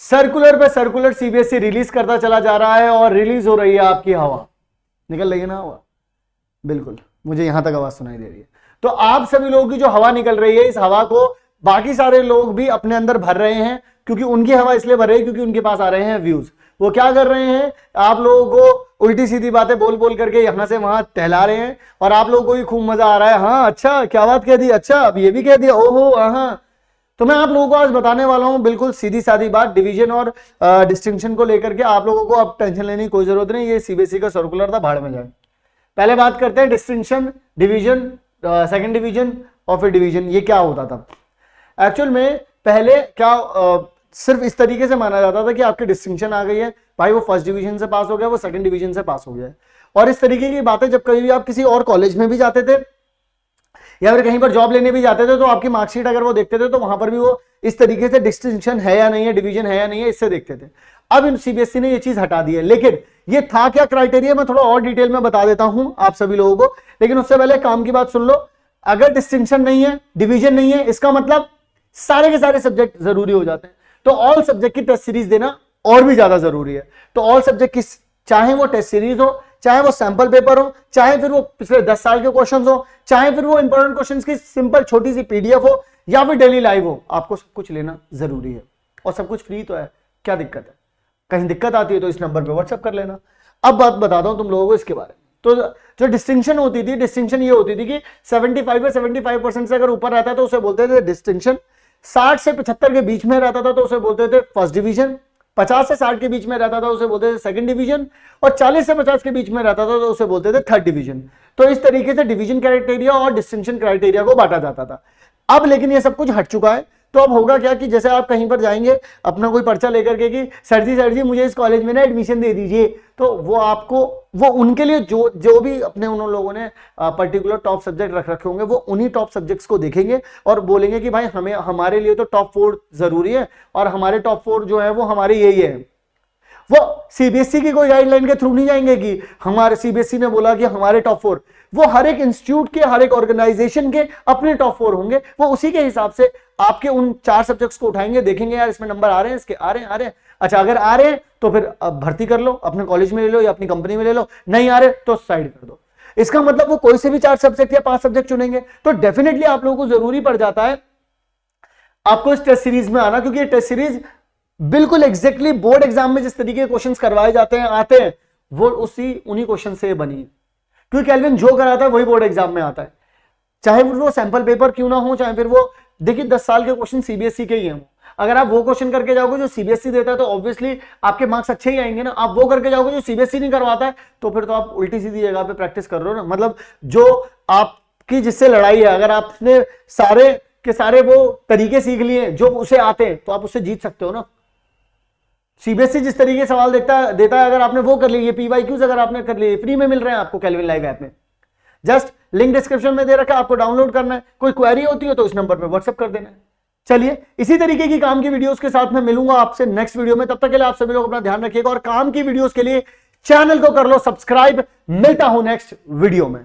Circular पे circular CBSE release करता चला जा रहा है और रिलीज हो रही है आपकी हवा, निकल रही है ना हवा, बिल्कुल मुझे यहां तक आवाज सुनाई दे रही है। तो आप सभी लोगों की जो हवा निकल रही है, इस हवा को बाकी सारे लोग भी अपने अंदर भर रहे हैं, क्योंकि उनकी हवा इसलिए भर रही है क्योंकि उनके पास आ रहे हैं व्यूज। वो क्या कर रहे हैं, आप लोगों को उल्टी सीधी बातें बोल बोल करके यहां से वहां टहला रहे हैं, और आप लोगों को भी खूब मजा आ रहा है। हाँ अच्छा क्या बात कह दी, अच्छा अब ये भी कह दिया, ओहो हाँ। तो मैं आप लोगों को आज बताने वाला हूं बिल्कुल सीधी सादी बात, डिवीजन और डिस्टिंक्शन को लेकर के। आप लोगों को अब टेंशन लेने की कोई जरूरत नहीं, ये सीबीएसई का सर्कुलर था, भाड़ में जाए। पहले बात करते हैं डिस्टिंक्शन, डिवीजन, सेकंड डिवीजन और फिर डिवीजन, ये क्या होता था। एक्चुअल में पहले क्या सिर्फ इस तरीके से माना जाता था कि आपकी डिस्टिंक्शन आ गई है भाई, वो फर्स्ट डिवीजन से पास हो गया, वो सेकंड डिवीजन से पास हो गया। और इस तरीके की बातें जब कभी भी आप किसी और कॉलेज में भी जाते थे या फिर कहीं पर जॉब लेने भी जाते थे, तो आपकी मार्कशीट अगर वो देखते थे तो वहां पर भी वो इस तरीके से डिस्टिंक्शन है या नहीं है, डिवीजन है या नहीं है, इससे देखते थे। अब सीबीएसई ने ये चीज हटा दी है, लेकिन ये था क्या क्राइटेरिया, मैं थोड़ा और डिटेल में बता देता हूं आप सभी लोगों को। लेकिन उससे पहले काम की बात सुन लो। अगर डिस्टिंक्शन नहीं है, डिवीजन नहीं है, इसका मतलब सारे के सारे सब्जेक्ट जरूरी हो जाते हैं। तो ऑल सब्जेक्ट की टेस्ट सीरीज देना और भी ज्यादा जरूरी है। तो ऑल सब्जेक्ट की, चाहे वो टेस्ट सीरीज हो, चाहे वो सैंपल पेपर हो, चाहे फिर वो पिछले 10 साल के क्वेश्चंस हो, चाहे फिर वो इंपॉर्टेंट क्वेश्चंस की सिंपल छोटी सी पीडीएफ हो, या फिर डेली लाइव हो, आपको सब कुछ लेना जरूरी है। और सब कुछ फ्री तो है, क्या दिक्कत है। कहीं दिक्कत आती है तो इस नंबर पे व्हाट्सएप कर लेना। अब बात बताता हूं तुम लोगों को इसके बारे में। तो जो डिस्टिंक्शन होती थी, डिस्टिंक्शन ये होती थी कि 75 या 75% से अगर ऊपर रहता तो उसे बोलते थे डिस्टिंक्शन, 60 से 75 के बीच में रहता था तो उसे बोलते थे फर्स्ट डिवीजन, 50 से 60 के बीच में रहता था उसे बोलते थे सेकंड डिवीजन, और 40 से 50 के बीच में रहता था तो उसे बोलते थे थर्ड डिवीजन। तो इस तरीके से डिवीजन क्राइटेरिया और डिस्टिंक्शन क्राइटेरिया को बांटा जाता था। अब लेकिन ये सब कुछ हट चुका है। तो अब होगा क्या कि जैसे आप कहीं पर जाएंगे अपना कोई पर्चा लेकर के कि सर जी मुझे इस कॉलेज में ना एडमिशन दे दीजिए, तो वो आपको, वो उनके लिए जो भी अपने उन लोगों ने पर्टिकुलर टॉप सब्जेक्ट रख रखे होंगे, वो उन्हीं टॉप सब्जेक्ट्स को देखेंगे और बोलेंगे कि भाई हमें, हमारे लिए तो टॉप 4 जरूरी है, और हमारे टॉप 4 जो है वो हमारे यही है। वो सीबीएसई की कोई गाइडलाइन के थ्रू नहीं जाएंगे कि हमारे सीबीएसई ने बोला कि हमारे टॉप 4, वो हर एक इंस्टीट्यूट के, हर एक ऑर्गेनाइजेशन के अपने टॉप 4 होंगे। वो उसी के हिसाब से आपके उन 4 सब्जेक्ट्स को उठाएंगे, देखेंगे यार इसमें नंबर आ रहे हैं, इसके आ रहे हैं। अच्छा अगर आ रहे हैं तो फिर भर्ती कर लो, अपने कॉलेज में ले लो या अपनी कंपनी में ले लो, नहीं आ रहे तो साइड कर दो। इसका मतलब वो कोई से भी 4 सब्जेक्ट या 5 सब्जेक्ट चुनेंगे। तो डेफिनेटली आप लोगों को जरूरी पड़ जाता है आपको इस टेस्ट सीरीज में आना, क्योंकि ये टेस्ट सीरीज बिल्कुल एग्जैक्टली बोर्ड एग्जाम में जिस तरीके के क्वेश्चंस करवाए जाते हैं, आते हैं, वो उन्हीं क्वेश्चन से बनी है। क्योंकि कैल्विन जो कराता है वही बोर्ड एग्जाम में आता है, चाहे वो सैंपल पेपर क्यों ना हो, चाहे फिर वो, देखिए 10 साल के क्वेश्चन सीबीएसई के ही हैं। अगर आप वो क्वेश्चन करके जाओगे जो सीबीएसई देता है तो ऑब्वियसली आपके मार्क्स अच्छे ही आएंगे ना। आप वो करके जाओगे जो सीबीएसई नहीं करवाता है, तो फिर तो आप उल्टी सीधी जगह पे प्रैक्टिस कर रहे हो ना। मतलब जो आपकी जिससे लड़ाई है, अगर आपने सारे के सारे वो तरीके सीख लिए जो उसे आते हैं, तो आप उससे जीत सकते हो ना। सीबीएसई जिस तरीके सवाल देता है, अगर आपने वो कर लिए, पीवाईक्यूज अगर आपने कर लिए, फ्री में मिल रहे हैं आपको कैल्विन लाइव ऐप में। जस्ट लिंक डिस्क्रिप्शन में दे रखा है, आपको डाउनलोड करना है। कोई क्वेरी होती है तो इस नंबर पे व्हाट्सएप कर देना है। चलिए इसी तरीके की काम की वीडियोस के साथ मैं मिलूंगा आपसे नेक्स्ट वीडियो में। तब तक के लिए आप सभी लोग अपना ध्यान रखिएगा और काम की वीडियोस के लिए चैनल को कर लो सब्सक्राइब। मिलता हूं नेक्स्ट वीडियो में।